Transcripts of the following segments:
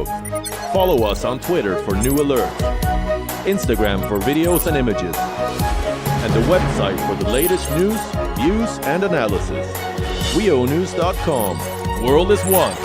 World. Follow us on Twitter for new alerts, Instagram for videos and images, and the website for the latest news, views, and analysis. WIONews.com. World is one.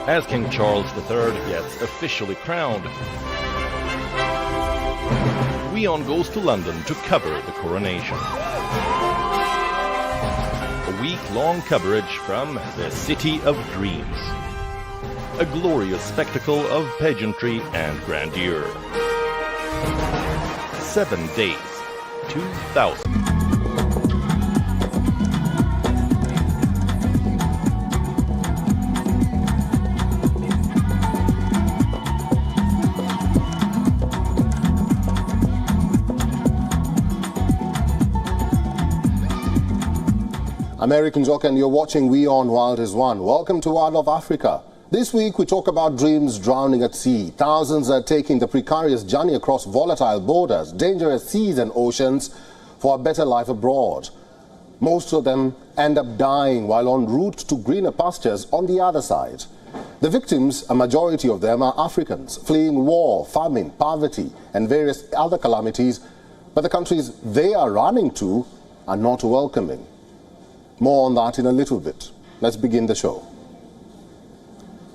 As King Charles III gets officially crowned, WION goes to London to cover the coronation. A week-long coverage from the City of Dreams. A glorious spectacle of pageantry and grandeur. 7 days, 2,000. I'm Eric Njoka and you're watching WION World is One. Welcome to World of Africa. This week we talk about dreams drowning at sea. Thousands are taking the precarious journey across volatile borders, dangerous seas and oceans for a better life abroad. Most of them end up dying while en route to greener pastures on the other side. The victims, a majority of them, are Africans fleeing war, famine, poverty and various other calamities, but the countries they are running to are not welcoming. More on that in a little bit. Let's begin the show.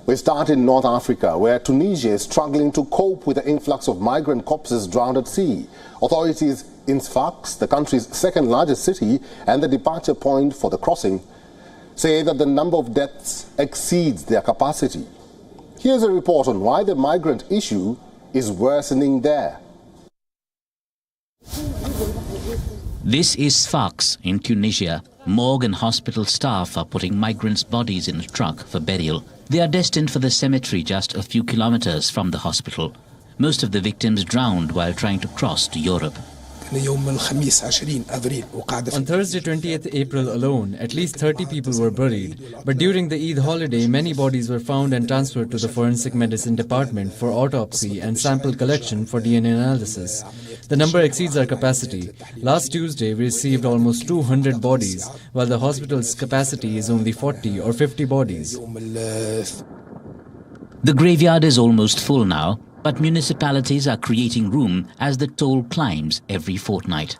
We start in North Africa, where Tunisia is struggling to cope with the influx of migrant corpses drowned at sea. Authorities in Sfax, the country's second largest city and the departure point for the crossing, say that the number of deaths exceeds their capacity. Here's a report on why the migrant issue is worsening there. This is Sfax in Tunisia. Morgue and hospital staff are putting migrants' bodies in a truck for burial. They are destined for the cemetery just a few kilometers from the hospital. Most of the victims drowned while trying to cross to Europe. On Thursday, 20th April alone, at least 30 people were buried. But during the Eid holiday, many bodies were found and transferred to the Forensic Medicine Department for autopsy and sample collection for DNA analysis. The number exceeds our capacity. Last Tuesday, we received almost 200 bodies, while the hospital's capacity is only 40 or 50 bodies. The graveyard is almost full now, but municipalities are creating room as the toll climbs every fortnight.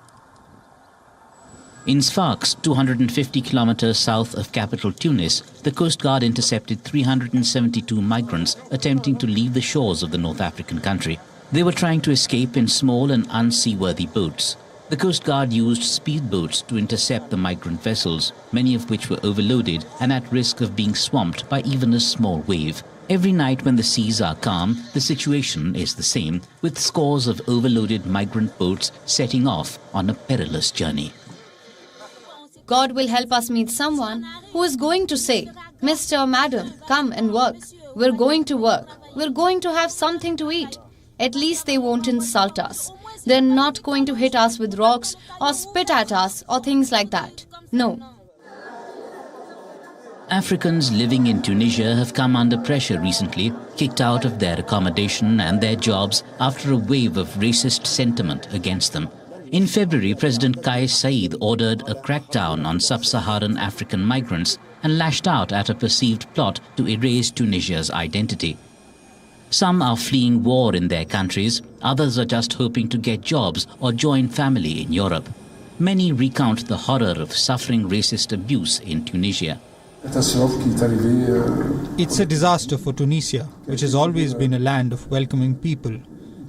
In Sfax, 250 kilometers south of capital Tunis, the Coast Guard intercepted 372 migrants attempting to leave the shores of the North African country. They were trying to escape in small and unseaworthy boats. The Coast Guard used speedboats to intercept the migrant vessels, many of which were overloaded and at risk of being swamped by even a small wave. Every night when the seas are calm, the situation is the same, with scores of overloaded migrant boats setting off on a perilous journey. God will help us meet someone who is going to say, "Mr. or Madam, come and work. We're going to work. We're going to have something to eat." At least they won't insult us. They're not going to hit us with rocks or spit at us or things like that. No. Africans living in Tunisia have come under pressure recently, kicked out of their accommodation and their jobs after a wave of racist sentiment against them. In February, President Kais Saied ordered a crackdown on sub-Saharan African migrants and lashed out at a perceived plot to erase Tunisia's identity. Some are fleeing war in their countries, others are just hoping to get jobs or join family in Europe. Many recount the horror of suffering racist abuse in Tunisia. It's a disaster for Tunisia, which has always been a land of welcoming people.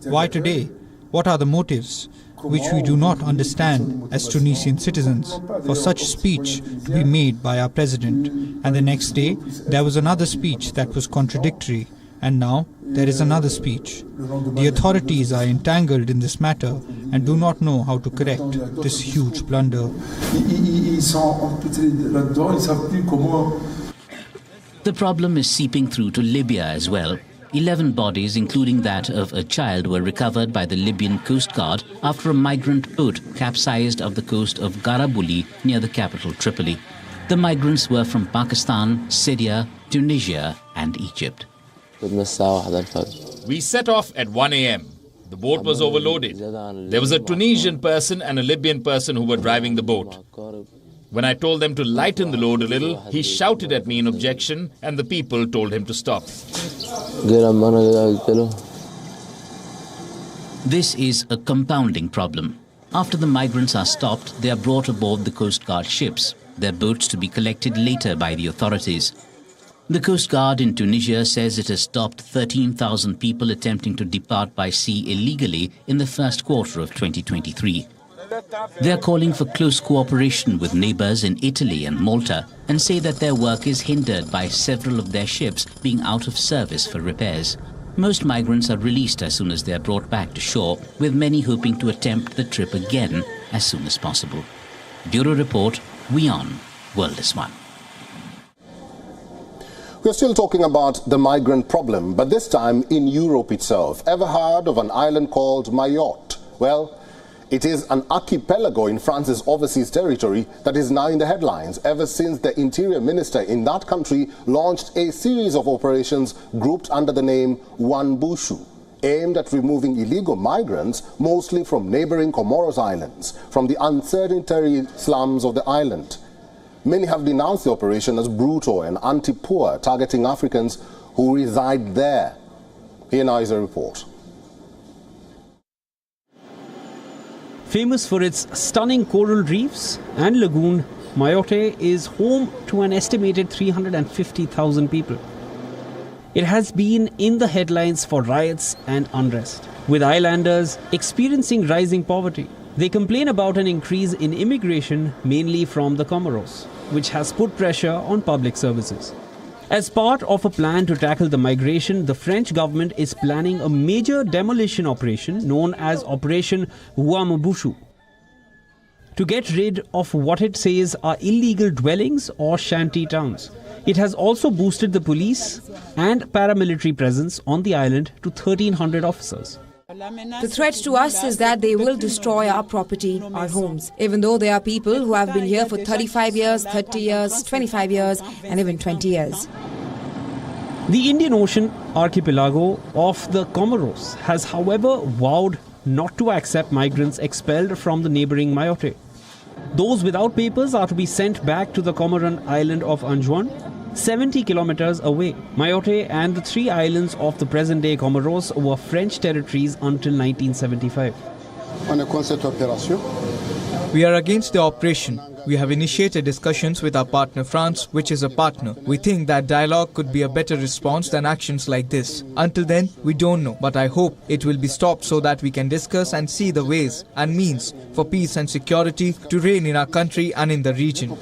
Why today? What are the motives? Which we do not understand as Tunisian citizens, for such speech to be made by our president. And the next day, there was another speech that was contradictory. And now, there is another speech. The authorities are entangled in this matter and do not know how to correct this huge blunder. The problem is seeping through to Libya as well. 11 bodies, including that of a child, were recovered by the Libyan Coast Guard after a migrant boat capsized off the coast of Garabuli near the capital Tripoli. The migrants were from Pakistan, Syria, Tunisia and Egypt. We set off at 1 a.m. The boat was overloaded. There was a Tunisian person and a Libyan person who were driving the boat. When I told them to lighten the load a little, he shouted at me in objection and the people told him to stop. This is a compounding problem. After the migrants are stopped, they are brought aboard the Coast Guard ships, their boats to be collected later by the authorities. The Coast Guard in Tunisia says it has stopped 13,000 people attempting to depart by sea illegally in the first quarter of 2023. They are calling for close cooperation with neighbors in Italy and Malta and say that their work is hindered by several of their ships being out of service for repairs. Most migrants are released as soon as they are brought back to shore, with many hoping to attempt the trip again as soon as possible. Bureau Report, WION, World is One. We're still talking about the migrant problem, but this time in Europe itself. Ever heard of an island called Mayotte? Well, it is an archipelago in France's overseas territory that is now in the headlines ever since the interior minister in that country launched a series of operations grouped under the name Wambushu, aimed at removing illegal migrants, mostly from neighboring Comoros Islands, from the unsanitary slums of the island. Many have denounced the operation as brutal and anti-poor, targeting Africans who reside there. Here now is a report. Famous for its stunning coral reefs and lagoon, Mayotte is home to an estimated 350,000 people. It has been in the headlines for riots and unrest, with islanders experiencing rising poverty. They complain about an increase in immigration, mainly from the Comoros, which has put pressure on public services. As part of a plan to tackle the migration, the French government is planning a major demolition operation known as Operation Wambushu, to get rid of what it says are illegal dwellings or shanty towns. It has also boosted the police and paramilitary presence on the island to 1,300 officers. The threat to us is that they will destroy our property, our homes, even though there are people who have been here for 35 years, 30 years, 25 years, and even 20 years. The Indian Ocean archipelago of the Comoros has, however, vowed not to accept migrants expelled from the neighboring Mayotte. Those without papers are to be sent back to the Comoran island of Anjouan, 70 kilometers away. Mayotte and the 3 islands of the present-day Comoros were French territories until 1975. We are against the operation. We have initiated discussions with our partner France, which is a partner. We think that dialogue could be a better response than actions like this. Until then, we don't know, but I hope it will be stopped so that we can discuss and see the ways and means for peace and security to reign in our country and in the region.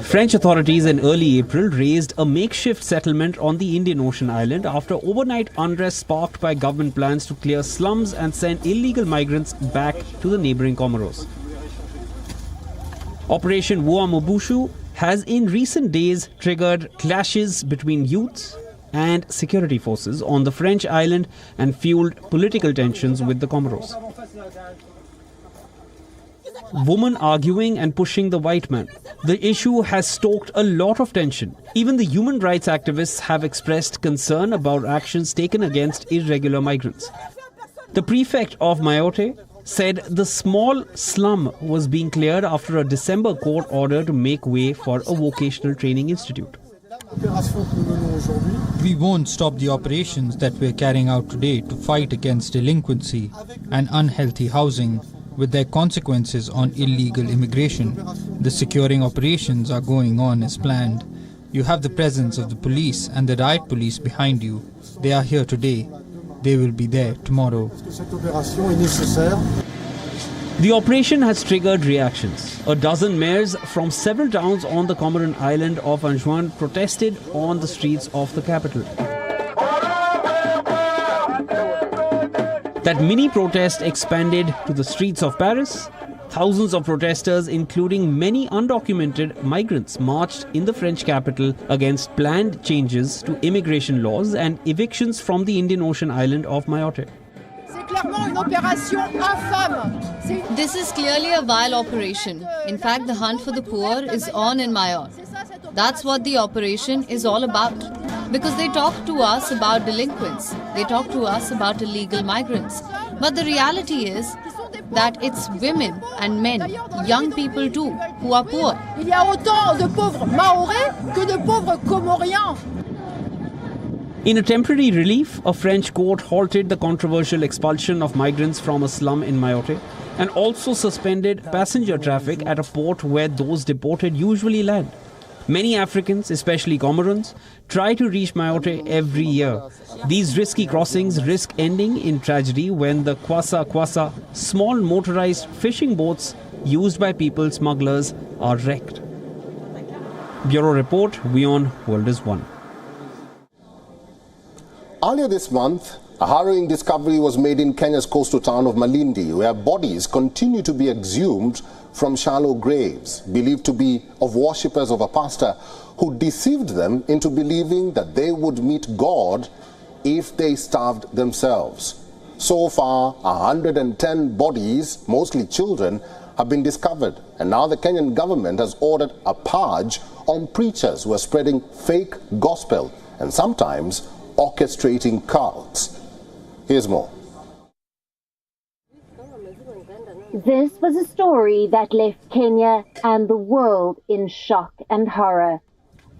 French authorities in early April raised a makeshift settlement on the Indian Ocean island after overnight unrest sparked by government plans to clear slums and send illegal migrants back to the neighboring Comoros. Operation Wambushu has in recent days triggered clashes between youths and security forces on the French island and fueled political tensions with the Comoros. Women arguing and pushing the white man. The issue has stoked a lot of tension. Even the human rights activists have expressed concern about actions taken against irregular migrants. The prefect of Mayotte, said the small slum was being cleared after a December court order to make way for a vocational training institute. We won't stop the operations that we're carrying out today to fight against delinquency and unhealthy housing with their consequences on illegal immigration. The securing operations are going on as planned. You have the presence of the police and the riot police behind you. They are here today. They will be there tomorrow. The operation has triggered reactions. A dozen mayors from several towns on the Comorin island of Anjouan protested on the streets of the capital. That mini protest expanded to the streets of Paris. Thousands of protesters, including many undocumented migrants, marched in the French capital against planned changes to immigration laws and evictions from the Indian Ocean island of Mayotte. This is clearly a vile operation. In fact, the hunt for the poor is on in Mayotte. That's what the operation is all about. Because they talk to us about delinquents. They talk to us about illegal migrants. But the reality is that it's women and men, young people too, who are poor. Il y a autant de pauvres Mahorais que de pauvres Comoriens. In a temporary relief, a French court halted the controversial expulsion of migrants from a slum in Mayotte and also suspended passenger traffic at a port where those deported usually land. Many Africans, especially Comorans, try to reach Mayotte every year. These risky crossings risk ending in tragedy when the kwasa, small motorized fishing boats used by people smugglers, are wrecked. Bureau Report, WION World is One. Earlier this month, a harrowing discovery was made in Kenya's coastal town of Malindi, where bodies continue to be exhumed from shallow graves, believed to be of worshippers of a pastor who deceived them into believing that they would meet God if they starved themselves. So far, 110 bodies, mostly children, have been discovered, and now the Kenyan government has ordered a purge on preachers who are spreading fake gospel and sometimes orchestrating cults. Here's more. This was a story that left Kenya and the world in shock and horror.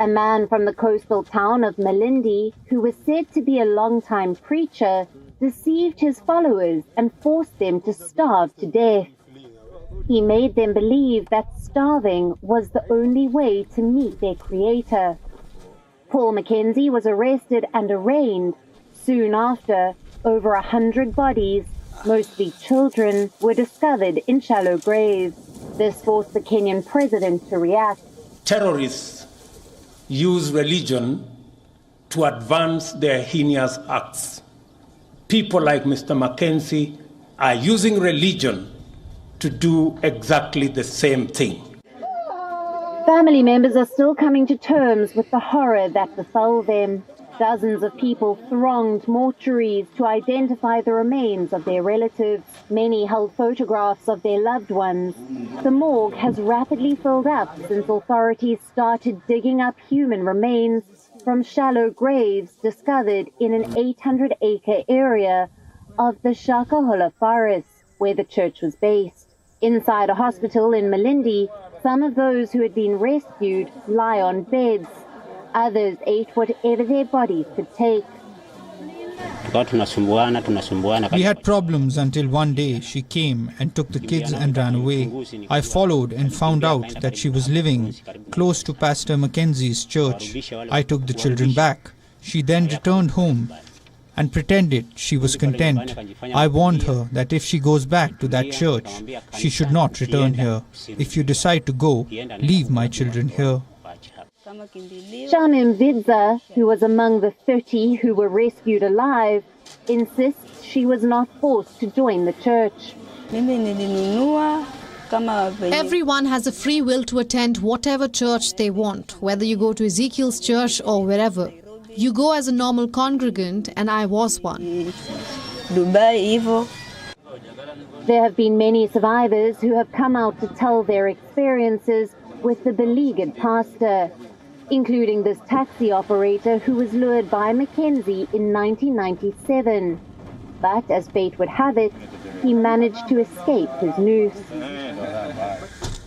A man from the coastal town of Malindi, who was said to be a long-time preacher, deceived his followers and forced them to starve to death. He made them believe that starving was the only way to meet their Creator. Paul Mackenzie was arrested and arraigned. Soon after, over 100 bodies, mostly children, were discovered in shallow graves. This forced the Kenyan president to react. Terrorists use religion to advance their heinous acts. People like Mr. Mackenzie are using religion to do exactly the same thing. Family members are still coming to terms with the horror that befell them. Dozens of people thronged mortuaries to identify the remains of their relatives. Many held photographs of their loved ones. The morgue has rapidly filled up since authorities started digging up human remains from shallow graves discovered in an 800-acre area of the Shakahola forest, where the church was based. Inside a hospital in Malindi, some of those who had been rescued lie on beds. Others ate whatever their bodies could take. We had problems until one day she came and took the kids and ran away. I followed and found out that she was living close to Pastor Mackenzie's church. I took the children back. She then returned home and pretended she was content. I warned her that if she goes back to that church, she should not return here. If you decide to go, leave my children here. Shamim Vidza, who was among the 30 who were rescued alive, insists she was not forced to join the church. Everyone has a free will to attend whatever church they want, whether you go to Ezekiel's church or wherever. You go as a normal congregant, and I was one. There have been many survivors who have come out to tell their experiences with the beleaguered pastor, including this taxi operator who was lured by Mackenzie in 1997. But as fate would have it, he managed to escape his noose.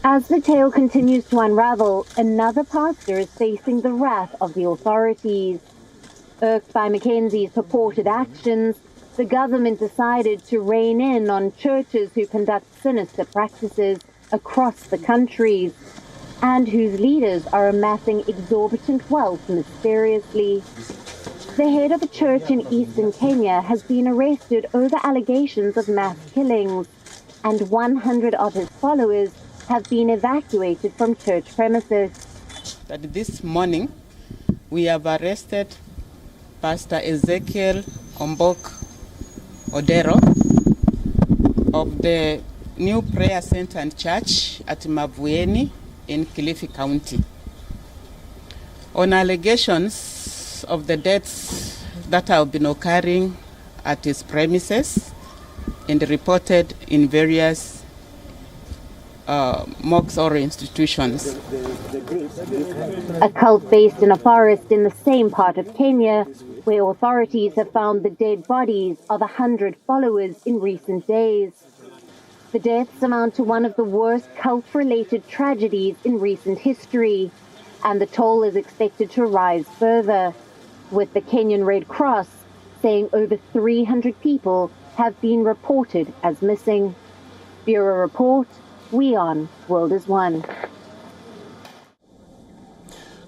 As the tale continues to unravel, another pastor is facing the wrath of the authorities. Irked by Mackenzie's purported actions, the government decided to rein in on churches who conduct sinister practices across the countries and whose leaders are amassing exorbitant wealth mysteriously. The head of a church in eastern Kenya has been arrested over allegations of mass killings, and 100 of his followers have been evacuated from church premises. That this morning we have arrested Pastor Ezekiel Ombok Odero of the New Prayer Center and Church at Mavueni in Kilifi County on allegations of the deaths that have been occurring at his premises and reported in various mosques or institutions. A cult based in a forest in the same part of Kenya, where authorities have found the dead bodies of 100 followers in recent days. The deaths amount to one of the worst cult-related tragedies in recent history, and the toll is expected to rise further, with the Kenyan Red Cross saying over 300 people have been reported as missing. Bureau Report, WION World is One.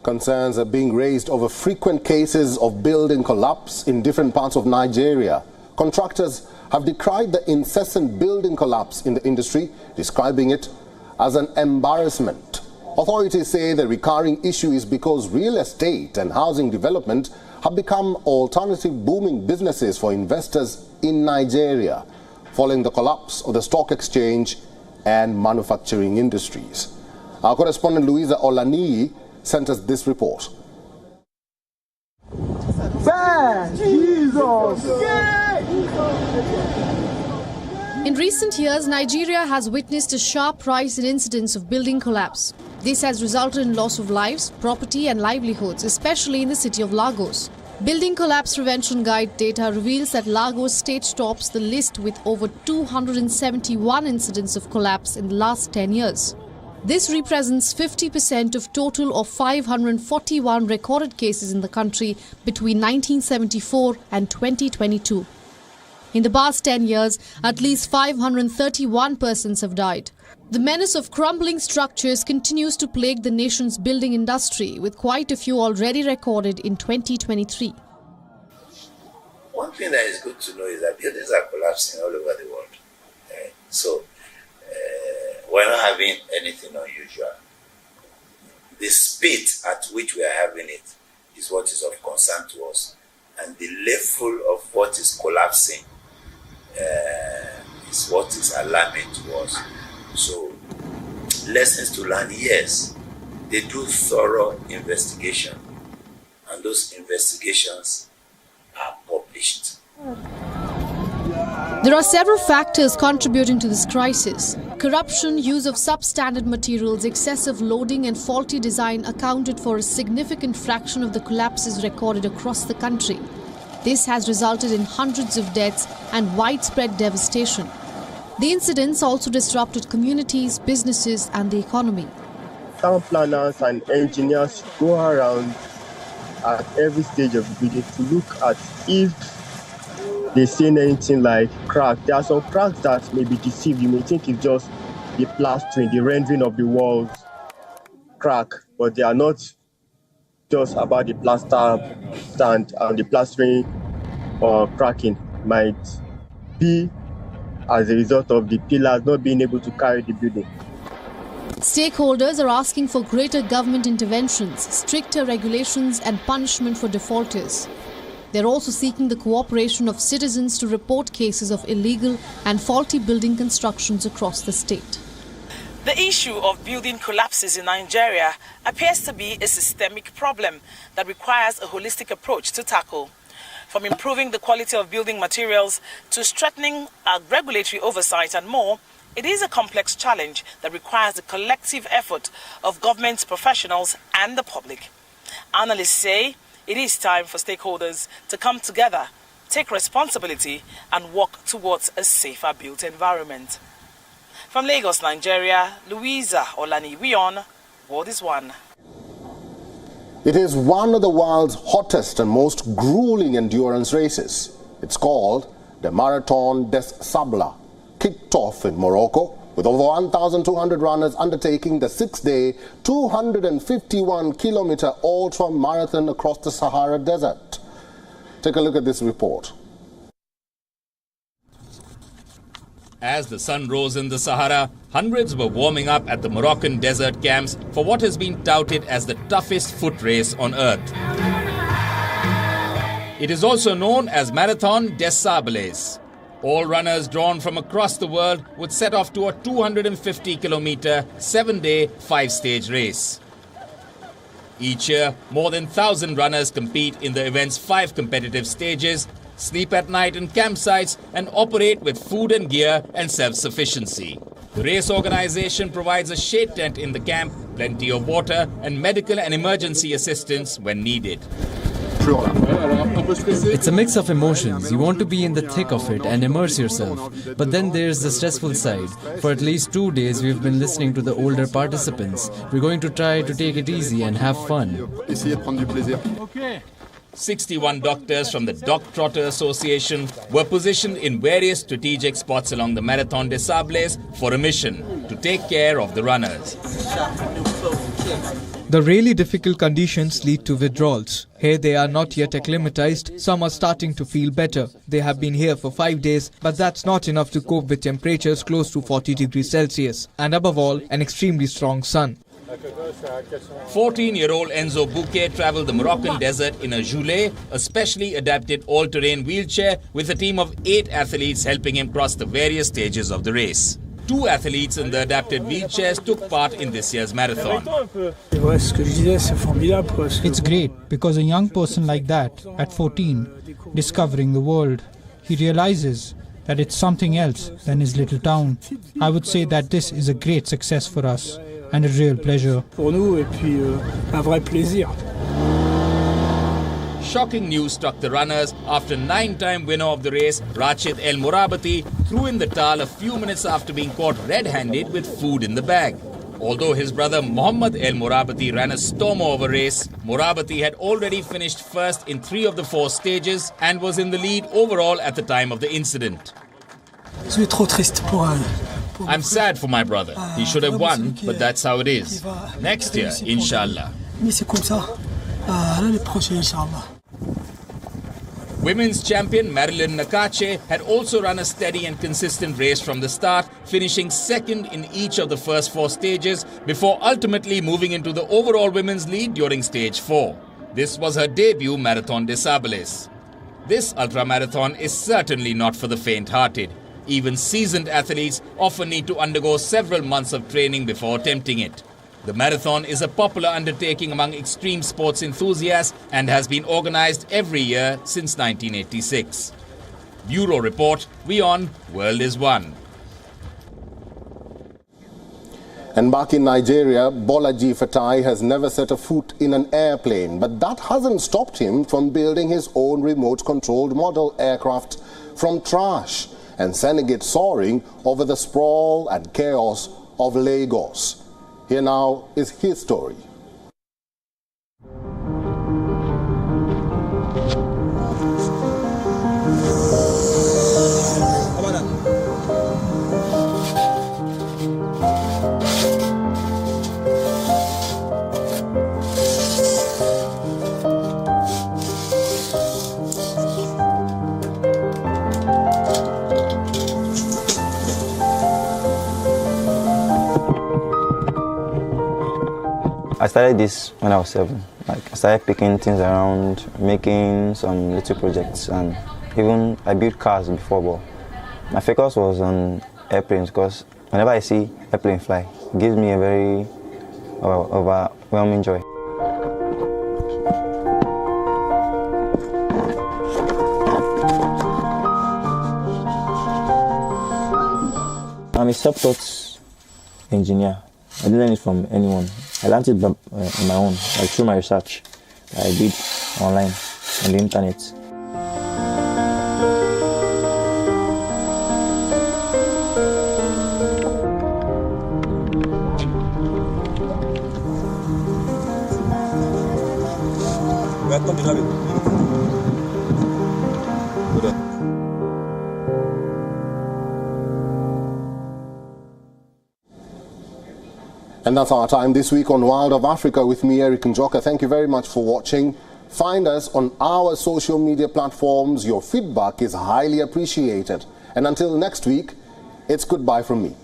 Concerns are being raised over frequent cases of building collapse in different parts of Nigeria. Contractors have decried the incessant building collapse in the industry, describing it as an embarrassment. Authorities say the recurring issue is because real estate and housing development have become alternative booming businesses for investors in Nigeria, following the collapse of the stock exchange and manufacturing industries. Our correspondent Louisa Olaniyi sent us this report. In recent years, Nigeria has witnessed a sharp rise in incidents of building collapse. This has resulted in loss of lives, property and livelihoods, especially in the city of Lagos. Building Collapse Prevention Guide data reveals that Lagos state tops the list with over 271 incidents of collapse in the last 10 years. This represents 50% of total of 541 recorded cases in the country between 1974 and 2022. In the past 10 years, at least 531 persons have died. The menace of crumbling structures continues to plague the nation's building industry, with quite a few already recorded in 2023. One thing that is good to know is that buildings are collapsing all over the world. So we're not having anything unusual. The speed at which we are having it is what is of concern to us. And the level of what is collapsing is what is alarming to us. So, lessons to learn, yes. They do thorough investigation, and those investigations are published. There are several factors contributing to this crisis. Corruption, use of substandard materials, excessive loading and faulty design accounted for a significant fraction of the collapses recorded across the country. This has resulted in hundreds of deaths and widespread devastation. The incidents also disrupted communities, businesses and the economy. Town planners and engineers go around at every stage of the building to look at if they've seen anything like crack. There are some cracks that may be deceived. You may think it's just the plastering, the rendering of the walls crack, but they are not just about the plaster stand and the plastering or cracking. Might be as a result of the pillars not being able to carry the building. Stakeholders are asking for greater government interventions, stricter regulations and punishment for defaulters. They're also seeking the cooperation of citizens to report cases of illegal and faulty building constructions across the state. The issue of building collapses in Nigeria appears to be a systemic problem that requires a holistic approach to tackle. From improving the quality of building materials to strengthening regulatory oversight and more, it is a complex challenge that requires the collective effort of government professionals and the public. Analysts say it is time for stakeholders to come together take responsibility and work towards a safer built environment. From Lagos, Nigeria, Louisa Olani, WION, World is One. It is one of the world's hottest and most grueling endurance races. It's called the Mayotte des Sables, kicked off in Morocco, with over 1,200 runners undertaking the 6-day, 251-kilometer ultra-marathon across the Sahara Desert. Take a look at this report. As the sun rose in the Sahara, hundreds were warming up at the Moroccan desert camps for what has been touted as the toughest foot race on earth. It is also known as Mayotte des Sables. All runners drawn from across the world would set off to a 250-kilometer, 7-day, 5-stage race. Each year, more than 1,000 runners compete in the event's 5 competitive stages, sleep at night in campsites, and operate with food and gear and self-sufficiency. The race organization provides a shade tent in the camp, plenty of water, and medical and emergency assistance when needed. It's a mix of emotions. You want to be in the thick of it and immerse yourself. But then there's the stressful side. For at least 2 days, we've been listening to the older participants. We're going to try to take it easy and have fun. 61 doctors from the Dog Trotter Association were positioned in various strategic spots along the Mayotte des Sables for a mission to take care of the runners. The really difficult conditions lead to withdrawals. Here they are not yet acclimatized, some are starting to feel better. They have been here for 5 days, but that's not enough to cope with temperatures close to 40 degrees Celsius. And above all, an extremely strong sun. 14-year-old Enzo Bouquet travelled the Moroccan desert in a Joulet, a specially adapted all-terrain wheelchair with a team of 8 athletes helping him cross the various stages of the race. 2 athletes in the adapted wheelchairs took part in this year's marathon. It's great because a young person like that, at 14, discovering the world, he realizes that it's something else than his little town. I would say that this is a great success for us and a real pleasure. Shocking news struck the runners after 9-time winner of the race, Rachid El Morabati, threw in the towel a few minutes after being caught red-handed with food in the bag. Although his brother Mohammed El Morabati ran a storm-over race, Morabati had already finished first in 3 of the 4 stages and was in the lead overall at the time of the incident. I'm sad for my brother. He should have won, but that's how it is. Next year, inshallah. Women's champion Marilyn Nakache had also run a steady and consistent race from the start, finishing second in each of the first 4 stages before ultimately moving into the overall women's lead during stage 4. This was her debut Mayotte des Sables. This ultramarathon is certainly not for the faint-hearted. Even seasoned athletes often need to undergo several months of training before attempting it. The marathon is a popular undertaking among extreme sports enthusiasts and has been organized every year since 1986. Bureau Report, WION, World is One. And back in Nigeria, Bolaji Fatai has never set a foot in an airplane, but that hasn't stopped him from building his own remote-controlled model aircraft from trash and sending it soaring over the sprawl and chaos of Lagos. Here now is his story. I started this when I was 7. I started picking things around, making some little projects, and even I built cars before, but my focus was on airplanes because whenever I see airplane fly, it gives me a very overwhelming joy. I'm a self-taught engineer. I didn't learn it from anyone. I learned it on my own, like through my research that I did online on the internet. And that's our time this week on Wild of Africa with me, Eric Njoka. Thank you very much for watching. Find us on our social media platforms. Your feedback is highly appreciated. And until next week, it's goodbye from me.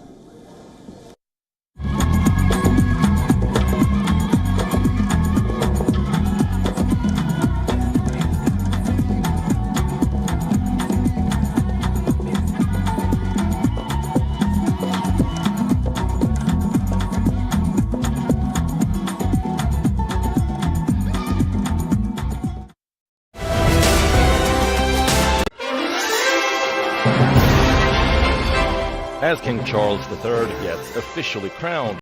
As King Charles III gets officially crowned